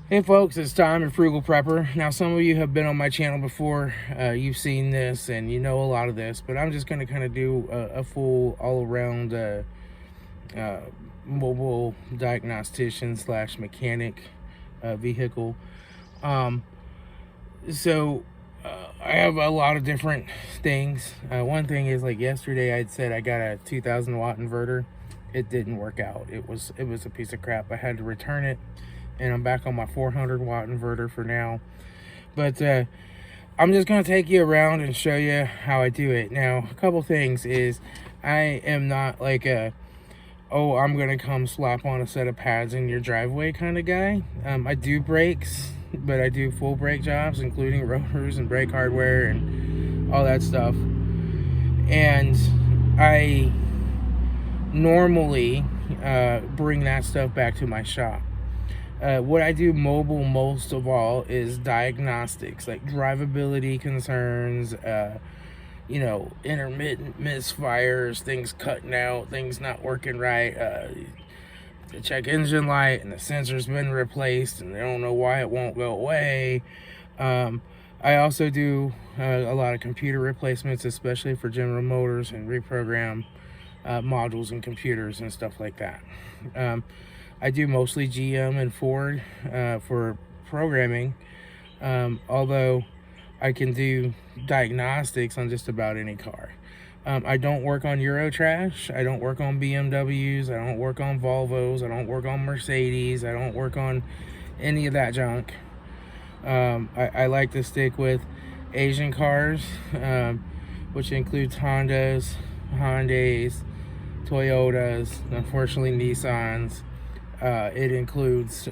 Hey folks, it's Tom and Frugal Prepper. Now some of you have been on my channel before, you've seen this and you know a lot of this, but I'm just going to kind of do a full all-around mobile diagnostician slash mechanic vehicle. So I have a lot of different things. One thing is, like yesterday I'd said I got a 2000 watt inverter. It didn't work out. It was a piece of crap. I had to return it, and I'm back on my 400 watt inverter for now. But I'm just going to take you around and show you how I do it. Now, a couple things is, I am not like oh, I'm going to come slap on a set of pads in your driveway kind of guy. I do brakes, but I do full brake jobs, including rotors and brake hardware and all that stuff. And I normally bring that stuff back to my shop. What I do mobile most of all is diagnostics, like drivability concerns, you know, intermittent misfires, things cutting out, things not working right, the check engine light and the sensor's been replaced and they don't know why it won't go away. I also do a lot of computer replacements, especially for General Motors, and reprogram modules and computers and stuff like that. I do mostly GM and Ford for programming, although I can do diagnostics on just about any car. I don't work on Eurotrash. I don't work on BMWs. I don't work on Volvos. I don't work on Mercedes. I don't work on any of that junk. I like to stick with Asian cars, which includes Hondas, Hyundais, Toyotas, unfortunately Nissans. It includes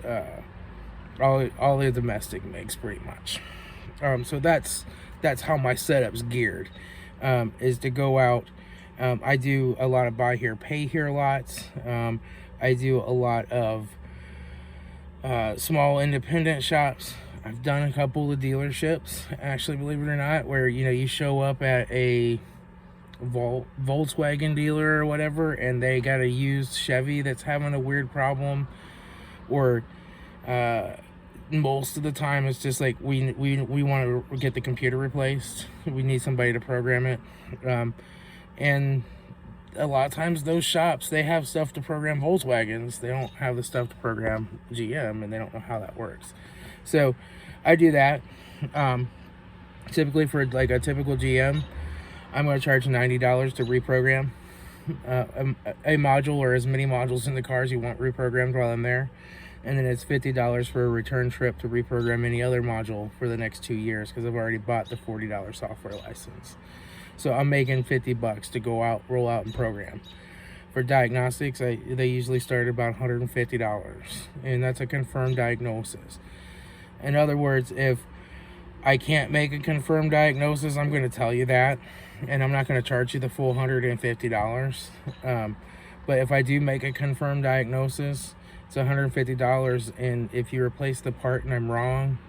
all the domestic makes pretty much. So that's how my setup's geared, is to go out. I do a lot of buy here, pay here lots. I do a lot of small independent shops. I've done a couple of dealerships, actually, believe it or not, where you show up at a Volkswagen dealer or whatever, and they got a used Chevy that's having a weird problem, or most of the time it's just like we want to get the computer replaced. We need somebody to program it, and a lot of times those shops, they have stuff to program Volkswagens. They don't have the stuff to program GM, and they don't know how that works. So I do that. Typically for like a typical GM, I'm going to charge $90 to reprogram a module, or as many modules in the cars you want reprogrammed while I'm there. And then it's $50 for a return trip to reprogram any other module for the next 2 years, because I've already bought the $40 software license. So I'm making $50 to go out, roll out, and program. For diagnostics, they usually start at about $150, and that's a confirmed diagnosis. In other words, if I can't make a confirmed diagnosis, I'm going to tell you that, and I'm not going to charge you the full $150. But if I do make a confirmed diagnosis, it's $150, and if you replace the part and I'm wrong,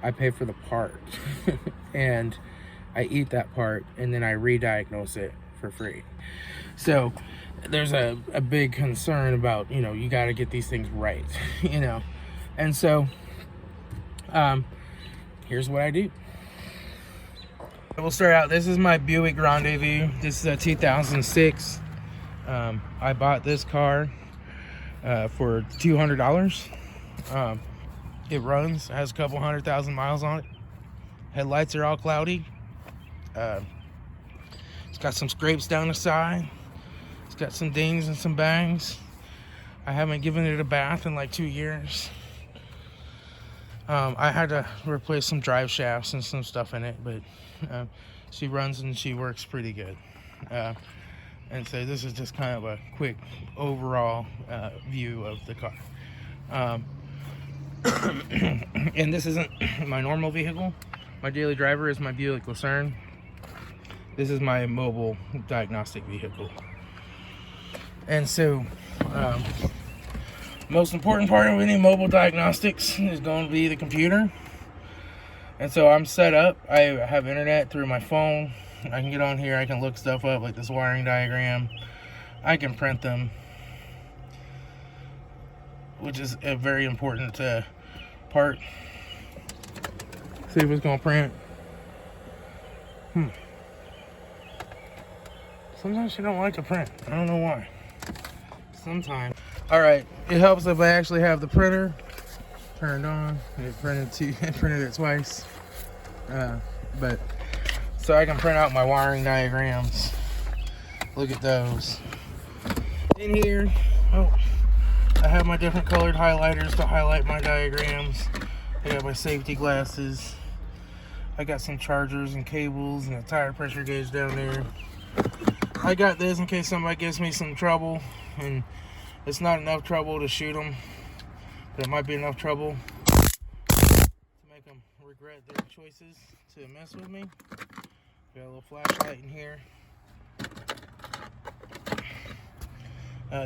I pay for the part. And I eat that part, and then I re-diagnose it for free. So there's a big concern about, you got to get these things right, And so here's what I do. We'll start out. This is my Buick Rendezvous. This is a 2006. I bought this car for $200. It runs, has a couple 100,000 miles on it. Headlights are all cloudy. It's got some scrapes down the side. It's got some dings and some bangs. I haven't given it a bath in like 2 years. I had to replace some drive shafts and some stuff in it, but she runs and she works pretty good. And so this is just kind of a quick overall view of the car. And this isn't my normal vehicle. My daily driver is my Buick Lucerne. This is my mobile diagnostic vehicle. And so most important part of any mobile diagnostics is going to be the computer. And so I'm set up. I have internet through my phone. I can get on here. I can look stuff up, like this wiring diagram. I can print them, which is very important part. See if it's gonna print. Sometimes you don't like to print. I don't know why. Sometimes. Alright, it helps if I actually have the printer turned on. It printed it twice. But so I can print out my wiring diagrams. Look at those. In here, I have my different colored highlighters to highlight my diagrams. I got my safety glasses. I got some chargers and cables and a tire pressure gauge down there. I got this in case somebody gives me some trouble, and it's not enough trouble to shoot them, but it might be enough trouble to make them regret their choices to mess with me. Got a little flashlight in here.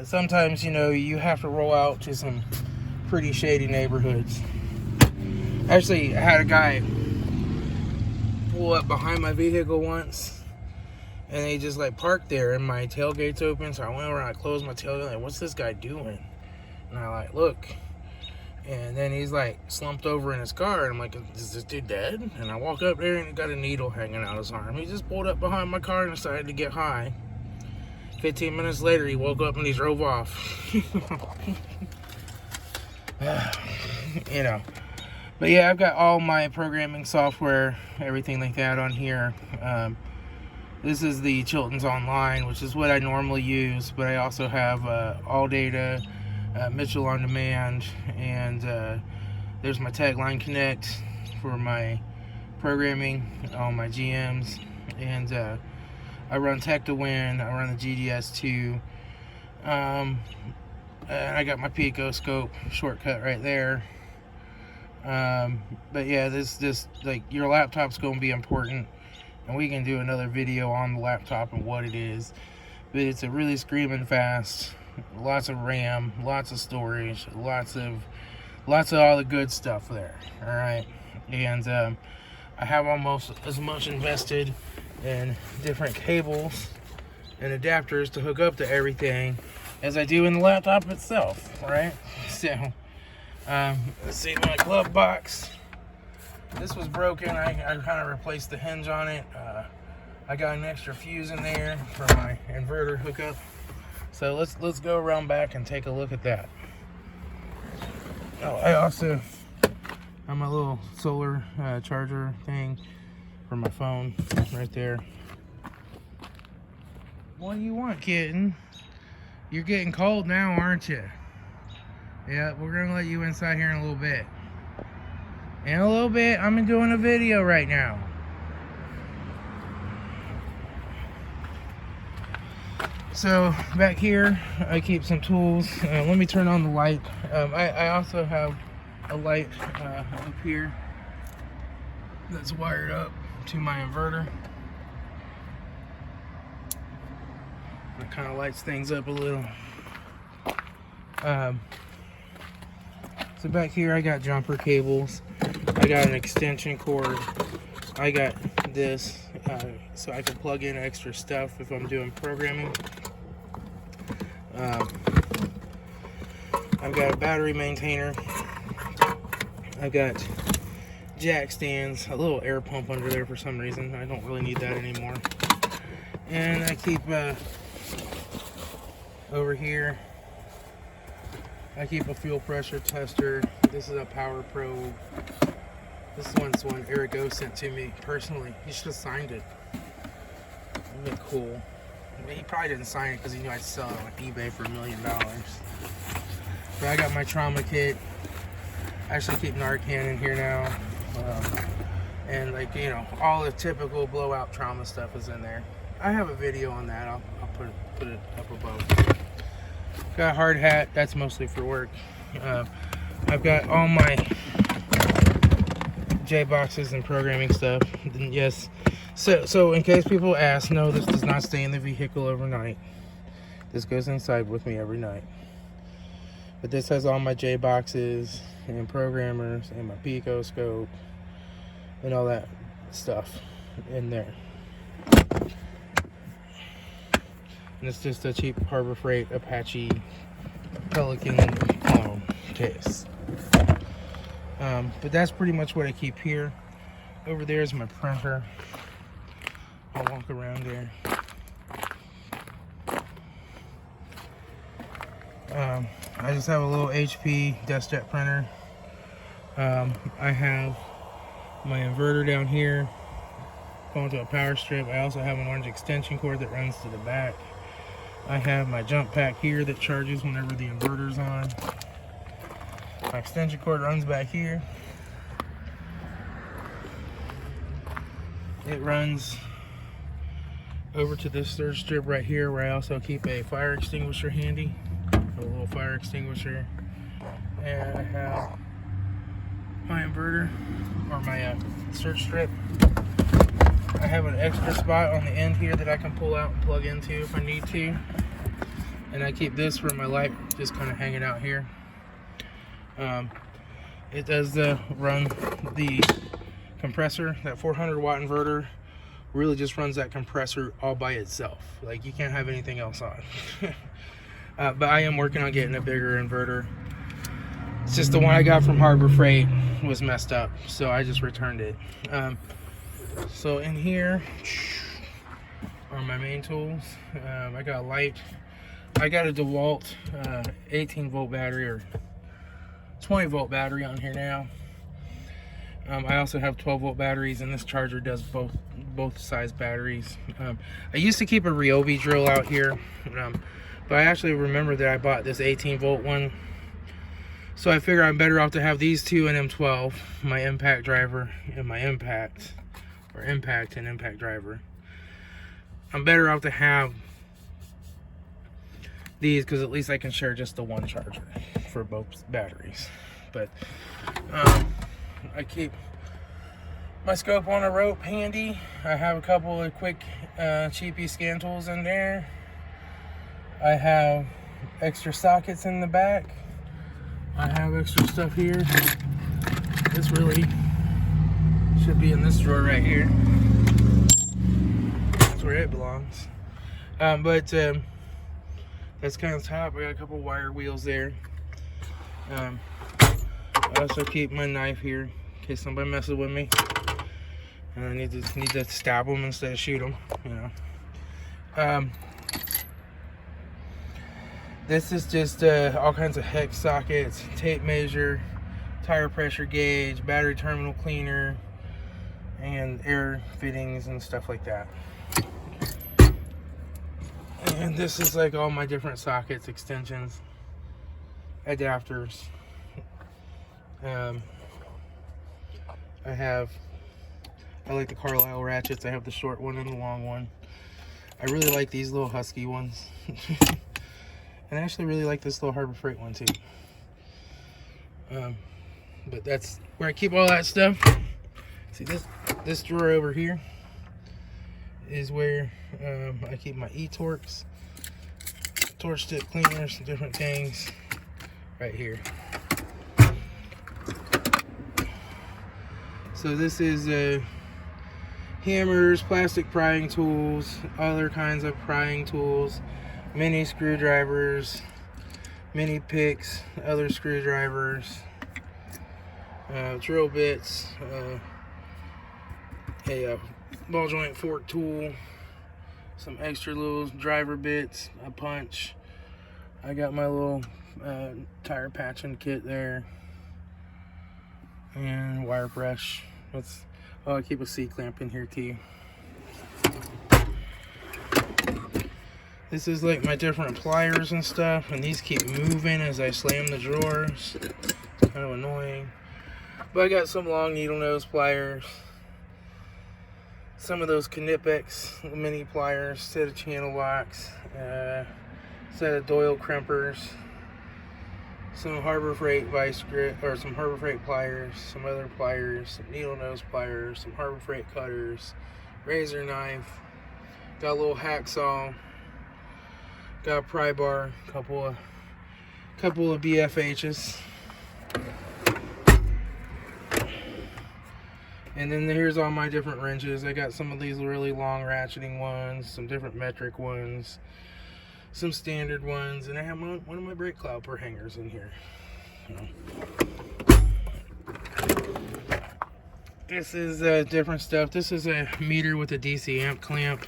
Sometimes, you know, you have to roll out to some pretty shady neighborhoods. Actually, I had a guy pull up behind my vehicle once, and they just like parked there, and my tailgate's open, so I went over and I closed my tailgate, like, what's this guy doing? And I like, look, and then he's like slumped over in his car, and I'm like, is this dude dead? And I walk up there, and he got a needle hanging out his arm. He just pulled up behind my car and decided to get high. 15 minutes later, he woke up and he drove off. You know. But yeah, I've got all my programming software, everything like that on here. This is the Chilton's Online, which is what I normally use, but I also have All Data, Mitchell On Demand, and there's my Tagline Connect for my programming, all my GMs, and I run Tech to Win, I run the GDS2, and I got my Pico scope shortcut right there. But yeah, this like, your laptop's going to be important, and we can do another video on the laptop and what it is. But it's a really screaming fast, lots of RAM, lots of storage, lots of all the good stuff there. All right, and I have almost as much invested in different cables and adapters to hook up to everything as I do in the laptop itself. Right, so. Let's see, my glove box. This was broken. I kind of replaced the hinge on it. I got an extra fuse in there for my inverter hookup. So let's go around back and take a look at that. Oh, I also have my little solar charger thing for my phone right there. What do you want, kitten? You're getting cold now, aren't you? Yeah, we're gonna let you inside here in a little bit. In a little bit, I'm doing a video right now. So back here, I keep some tools. Let me turn on the light. I also have a light up here that's wired up to my inverter. It kind of lights things up a little. So back here I got jumper cables, I got an extension cord, I got this so I can plug in extra stuff if I'm doing programming. I've got a battery maintainer, I've got jack stands, a little air pump under there for some reason. I don't really need that anymore. And I keep over here, I keep a fuel pressure tester. This is a power probe. This one's one Eric O sent to me personally. He should have signed it. Isn't it cool? I mean, he probably didn't sign it because he knew I'd sell it on eBay for $1 million. But I got my trauma kit. I actually keep Narcan in here now. And like, you know, all the typical blowout trauma stuff is in there. I have a video on that. I'll put it up above. Got a hard hat, that's mostly for work. I've got all my J boxes and programming stuff. Yes, so in case people ask, no, this does not stay in the vehicle overnight. This goes inside with me every night. But this has all my J boxes and programmers and my Pico scope and all that stuff in there. And it's just a cheap Harbor Freight Apache Pelican clone case. But that's pretty much what I keep here. Over there is my printer. I'll walk around there. I just have a little HP desktop printer. I have my inverter down here going to a power strip. I also have an orange extension cord that runs to the back. I have my jump pack here that charges whenever the inverter's on. My extension cord runs back here. It runs over to this third strip right here, where I also keep a fire extinguisher handy, a little fire extinguisher. And I have my inverter, or my search strip. I have an extra spot on the end here that I can pull out and plug into if I need to. And I keep this for my light just kind of hanging out here. It does run the compressor. That 400 watt inverter really just runs that compressor all by itself. Like, you can't have anything else on. But I am working on getting a bigger inverter. It's just the one I got from Harbor Freight was messed up, so I just returned it. So in here are my main tools. I got a light. I got a DeWalt 18 volt battery, or 20 volt battery on here now. I also have 12 volt batteries, and this charger does both size batteries. I used to keep a Ryobi drill out here, but I actually remember that I bought this 18 volt one. So I figure I'm better off to have these two and M12, my impact driver and my impact and impact driver. I'm better off to have these, because at least I can share just the one charger for both batteries. But I keep my scope on a rope handy. I have a couple of quick cheapy scan tools in there. I have extra sockets in the back. I have extra stuff here. This really should be in this drawer right here. That's where it belongs. But that's kind of top. I got a couple wire wheels there. I also keep my knife here in case somebody messes with me. And I need to stab them instead of shoot them, you know. This is just all kinds of hex sockets, tape measure, tire pressure gauge, battery terminal cleaner, and air fittings and stuff like that. And this is like all my different sockets, extensions, adapters. I like the Carlisle ratchets. I have the short one and the long one. I really like these little Husky ones. And I actually really like this little Harbor Freight one too. But that's where I keep all that stuff. See, this drawer over here is where I keep my e-torques, torch tip cleaners, different things right here. So this is hammers, plastic prying tools, other kinds of prying tools, mini screwdrivers, mini picks, other screwdrivers, drill bits, a ball joint fork tool, some extra little driver bits, a punch. I got my little tire patching kit there, and wire brush. I keep a C-clamp in here too. This is like my different pliers and stuff, and these keep moving as I slam the drawers. It's kind of annoying. But I got some long needle nose pliers, some of those Knipex mini pliers, set of channel locks, set of Doyle crimpers, some Harbor Freight vice grip, or some Harbor Freight pliers, some other pliers, some needle nose pliers, some Harbor Freight cutters, razor knife, got a little hacksaw, got a pry bar, couple of BFHs. And then here's all my different wrenches. I got some of these really long ratcheting ones, some different metric ones, some standard ones, and I have one of my brake caliper hangers in here. This is different stuff. This is a meter with a DC amp clamp.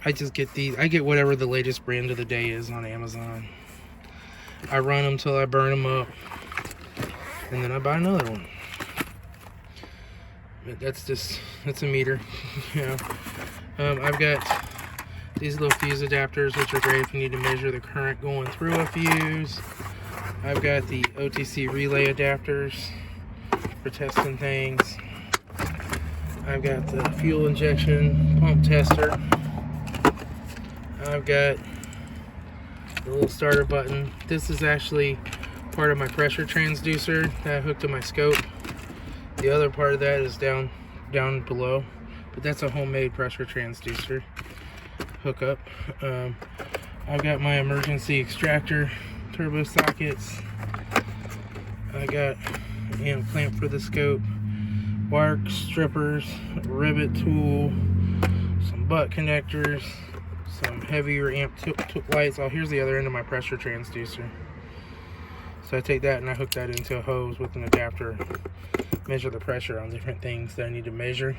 I just get these. I get whatever the latest brand of the day is on Amazon. I run them till I burn them up, and then I buy another one. But that's a meter. Yeah. I've got these little fuse adapters, which are great if you need to measure the current going through a fuse. I've got the OTC relay adapters for testing things. I've got the fuel injection pump tester. I've got the little starter button. This is actually part of my pressure transducer that I hooked to my scope. The other part of that is down below, but that's a homemade pressure transducer hookup. I've got my emergency extractor turbo sockets. I got amp clamp for the scope, wire strippers, rivet tool, some butt connectors, some heavier amp lights. Oh, here's the other end of my pressure transducer. So I take that and I hook that into a hose with an adapter, measure the pressure on different things that I need to measure.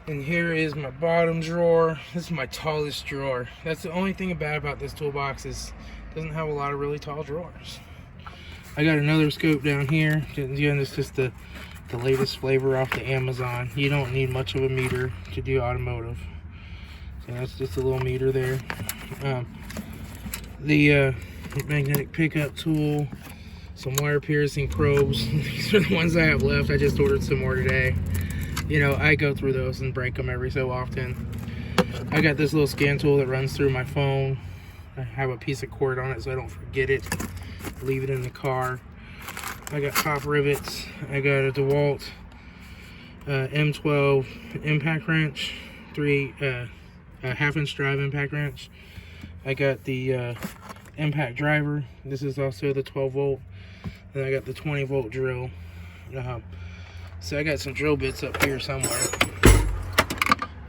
And here is my bottom drawer. This is my tallest drawer. That's the only thing bad about this toolbox, is it doesn't have a lot of really tall drawers. I got another scope down here. Again, it's just the latest flavor off the Amazon. You don't need much of a meter to do automotive. So that's just a little meter there. The magnetic pickup tool, some wire piercing probes. These are the ones I have left. I just ordered some more today. You know, I go through those and break them every so often. I got this little scan tool that runs through my phone. I have a piece of cord on it so I don't forget it. Leave it in the car. I got top rivets. I got a DeWalt M12 impact wrench, a half-inch drive impact wrench. I got the impact driver. This is also the 12 volt. And I got the 20 volt drill. So I got some drill bits up here somewhere.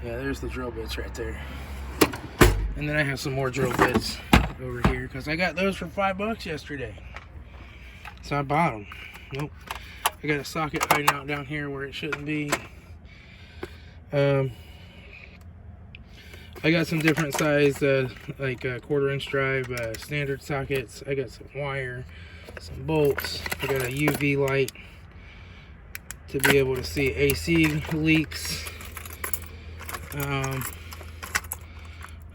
Yeah, there's the drill bits right there. And then I have some more drill bits over here because I got those for $5 yesterday. So I bought them. Nope. I got a socket hiding out down here where it shouldn't be. I got some different size, like 1/4 inch drive standard sockets. I got some wire, some bolts. I got a UV light to be able to see AC leaks.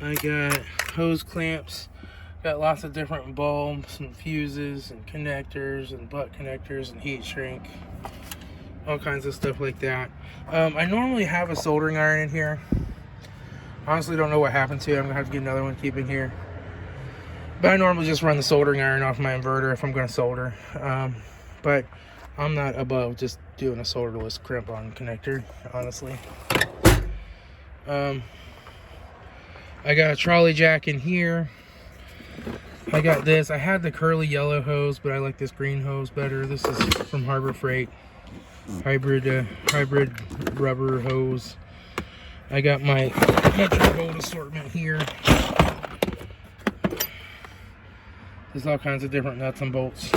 I got hose clamps. Got lots of different bulbs and fuses and connectors and butt connectors and heat shrink. All kinds of stuff like that. I normally have a soldering iron in here. Honestly, don't know what happened to it. I'm gonna have to get another one to keep in here. But I normally just run the soldering iron off my inverter if I'm gonna solder. But I'm not above just doing a solderless crimp-on connector, honestly. I got a trolley jack in here. I got this. I had the curly yellow hose, but I like this green hose better. This is from Harbor Freight. Hybrid rubber hose. I got my Metro Gold assortment here. There's all kinds of different nuts and bolts.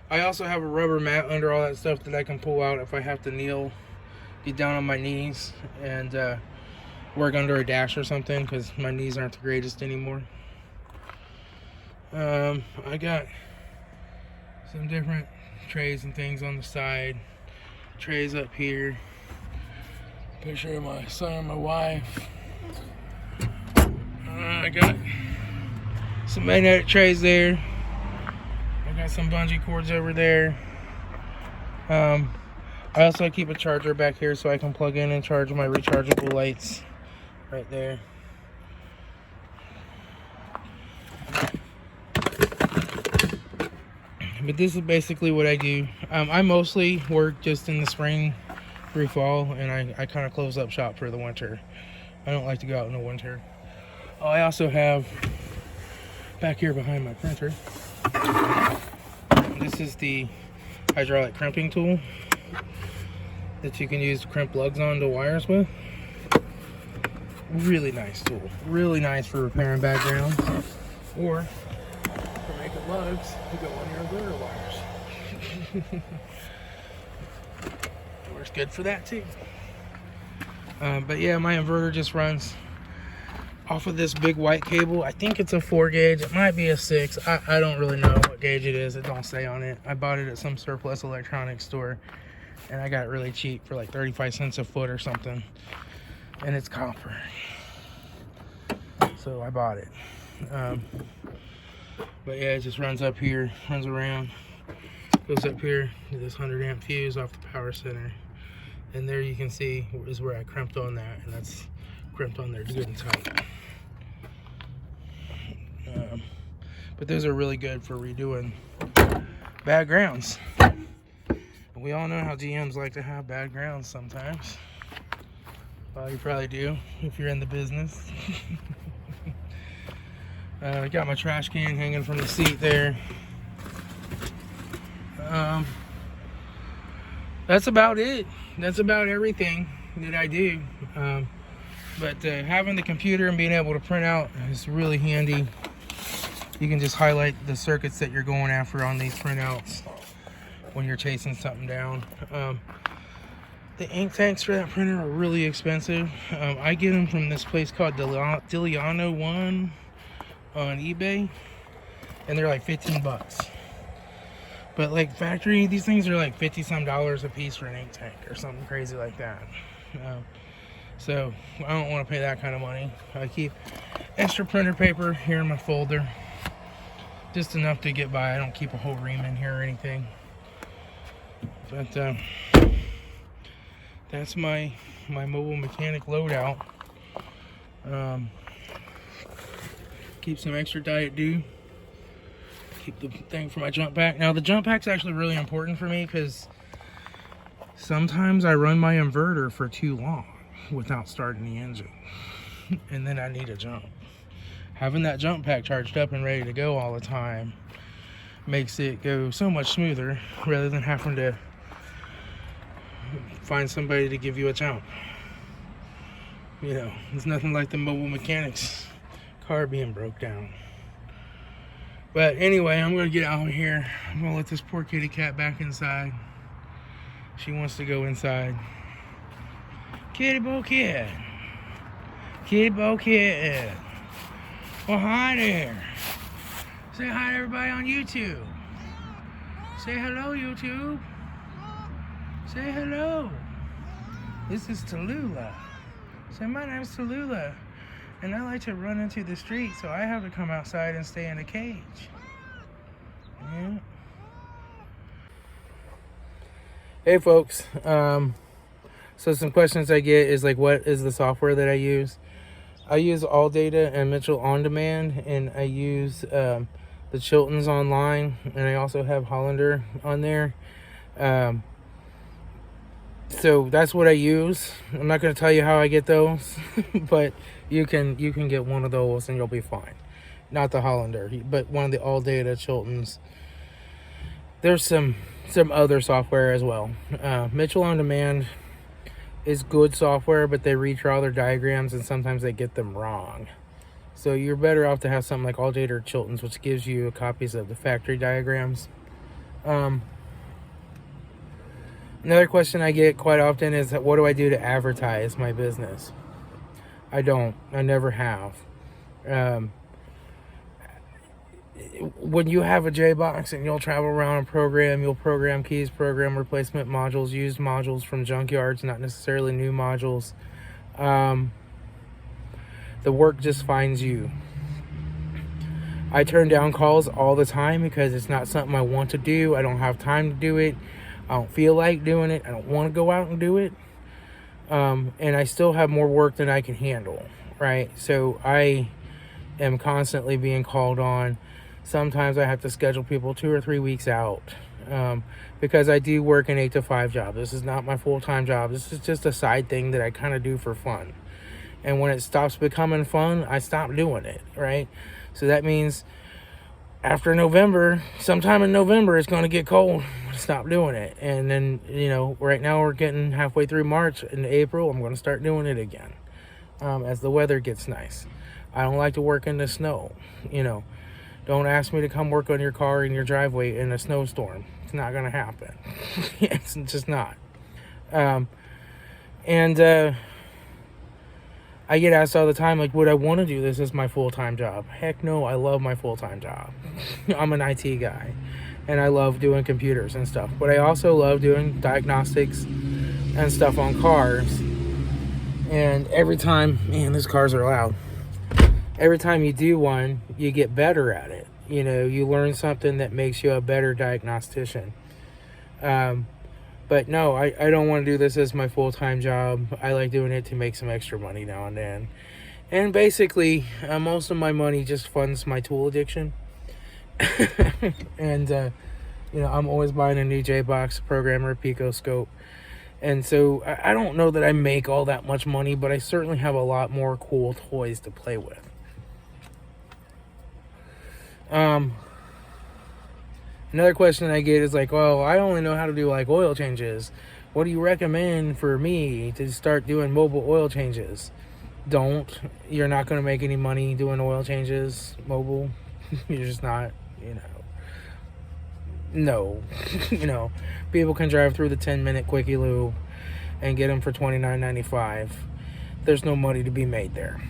I also have a rubber mat under all that stuff that I can pull out if I have to kneel, get down on my knees, and work under a dash or something, because my knees aren't the greatest anymore. I got some different trays and things on the side. Trays up here. Picture of my son and my wife. I got some magnetic trays there. I got some bungee cords over there. I also keep a charger back here so I can plug in and charge my rechargeable lights right there. But this is basically what I do. I mostly work just in the spring through fall, and I kind of close up shop for the winter. I don't like to go out in the winter. Oh, I also have back here behind my printer, this is the hydraulic crimping tool that you can use to crimp lugs onto wires with. Really nice tool. Really nice for repairing backgrounds. Or for making lugs to go on your inverter wires. Works good for that too. But yeah, my inverter just runs off of this big white cable. I think it's a 4 gauge. It might be a 6. I don't really know what gauge it is. It don't say on it. I bought it at some surplus electronics store, and I got it really cheap for like 35 cents a foot or something. And it's copper. So I bought it. But yeah, it just runs up here, runs around, goes up here to this 100 amp fuse off the power center. And there you can see is where I crimped on that, and that's crimped on there good and tight. But those are really good for redoing bad grounds. And we all know how GMs like to have bad grounds sometimes. Well, you probably do if you're in the business. I got my trash can hanging from the seat there. That's about it. That's about everything that I do. But having the computer and being able to print out is really handy. You can just highlight the circuits that you're going after on these printouts when you're chasing something down. The ink tanks for that printer are really expensive. I get them from this place called Diliano One on eBay, and they're like 15 bucks. But like factory, these things are like $50-some a piece for an ink tank or something crazy like that. So I don't want to pay that kind of money. I keep extra printer paper here in my folder, just enough to get by. I don't keep a whole ream in here or anything. But that's my mobile mechanic loadout. Keep some extra Diet Dew. Keep the thing for my jump pack. Now the jump pack's actually really important for me because sometimes I run my inverter for too long without starting the engine, and then I need a jump. Having that jump pack charged up and ready to go all the time makes it go so much smoother rather than having to find somebody to give you a jump. You know, it's nothing like the mobile mechanic's car being broke down. But anyway, I'm gonna get out of here. I'm gonna let this poor kitty cat back inside. She wants to go inside. Kitty bo cat. Kitty bo cat. Well, hi there. Say hi to everybody on YouTube. Say hello, YouTube. Say hello. This is Tallulah. Say, my name's Tallulah, and I like to run into the street, so I have to come outside and stay in a cage. Yeah. Hey, folks. So some questions I get is like, what is the software that I use? I use AllData and Mitchell On Demand, and I use the Chilton's online, and I also have Hollander on there. So that's what I use. I'm not going to tell you how I get those, but you can get one of those and you'll be fine. Not the Hollander, but one of the AllData Chilton's. There's some other software as well. Mitchell On Demand is good software, but they redraw their diagrams and sometimes they get them wrong. So you're better off to have something like AllData or Chilton's, which gives you copies of the factory diagrams. Another question I get quite often is, what do I do to advertise my business? I don't. I never have. When you have a J-Box and you'll travel around and program, you'll program keys, program replacement modules, used modules from junkyards, not necessarily new modules. The work just finds you. I turn down calls all the time because it's not something I want to do. I don't have time to do it. I don't feel like doing it. I don't want to go out and do it. And I still have more work than I can handle, right? So I am constantly being called on. Sometimes I have to schedule people 2 or 3 weeks out because I do work an 8 to 5 job. This is not my full-time job. This is just a side thing that I kind of do for fun. And when it stops becoming fun, I stop doing it, right? So that means after November, sometime in November, it's going to get cold. Stop doing it. And then, you know, right now we're getting halfway through March. In April, I'm going to start doing it again. as the weather gets nice. I don't like to work in the snow. Don't ask me to come work on your car in your driveway in a snowstorm. It's not going to happen. It's just not. And I get asked all the time, like, would I want to do this as my full-time job? Heck no, I love my full-time job. I'm an IT guy, and I love doing computers and stuff. But I also love doing diagnostics and stuff on cars. And every time, man, these cars are loud. Every time you do one, you get better at it. You learn something that makes you a better diagnostician. But no, I don't want to do this as my full-time job. I like doing it to make some extra money now and then. And basically, most of my money just funds my tool addiction. And, I'm always buying a new J-Box, programmer, Picoscope. And so I don't know that I make all that much money, but I certainly have a lot more cool toys to play with. Another question I get is like, well, I only know how to do like oil changes. What do you recommend for me to start doing mobile oil changes? Don't. You're not going to make any money doing oil changes mobile. You're just not, No. People can drive through the 10-minute quickie lube and get them for $29.95. There's no money to be made there.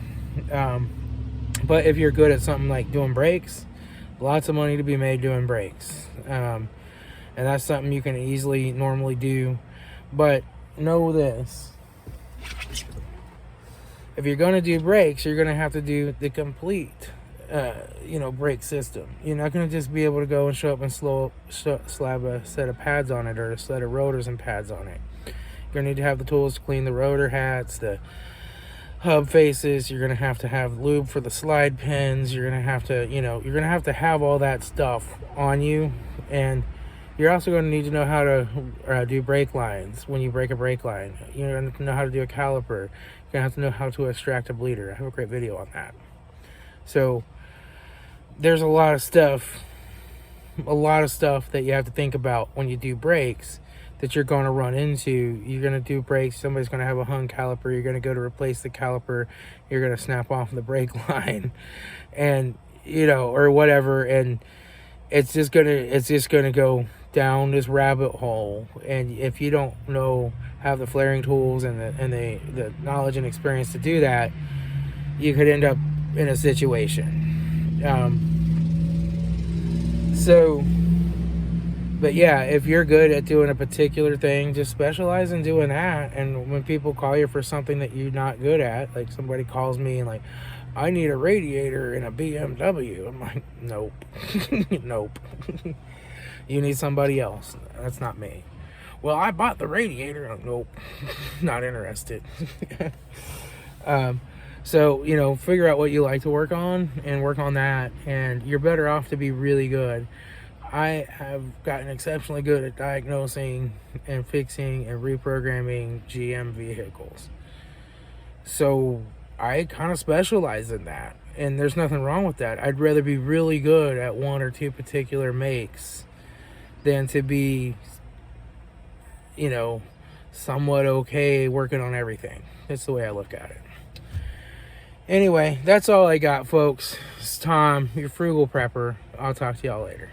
But if you're good at something like doing brakes, lots of money to be made doing brakes. And that's something you can easily normally do. But know this. If you're going to do brakes, you're going to have to do the complete, brake system. You're not going to just be able to go and show up and slap a set of pads on it or a set of rotors and pads on it. You're going to need to have the tools to clean the rotor hats, the hub faces. You're going to have lube for the slide pins. You're going to have to, you're going to have all that stuff on you. And you're also going to need to know how to do brake lines when you break a brake line. You're going to know how to do a caliper. You're going to have to know how to extract a bleeder. I have a great video on that. So there's a lot of stuff that you have to think about when you do brakes that you're going to run into. You're going to do brakes. Somebody's going to have a hung caliper. You're going to go to replace the caliper. You're going to snap off the brake line and, or whatever. And it's just going to go down this rabbit hole. And if you don't have the flaring tools and the knowledge and experience to do that, you could end up in a situation. But yeah, if you're good at doing a particular thing, just specialize in doing that. And when people call you for something that you're not good at, like somebody calls me and like, I need a radiator in a BMW. I'm like, nope. Nope. You need somebody else. That's not me. Well, I bought the radiator. Nope. Not interested. So, figure out what you like to work on and work on that. And you're better off to be really good. I have gotten exceptionally good at diagnosing and fixing and reprogramming GM vehicles. So I kind of specialize in that. And there's nothing wrong with that. I'd rather be really good at one or two particular makes than to be, somewhat okay working on everything. That's the way I look at it. Anyway, that's all I got, folks. It's Tom, your frugal prepper. I'll talk to y'all later.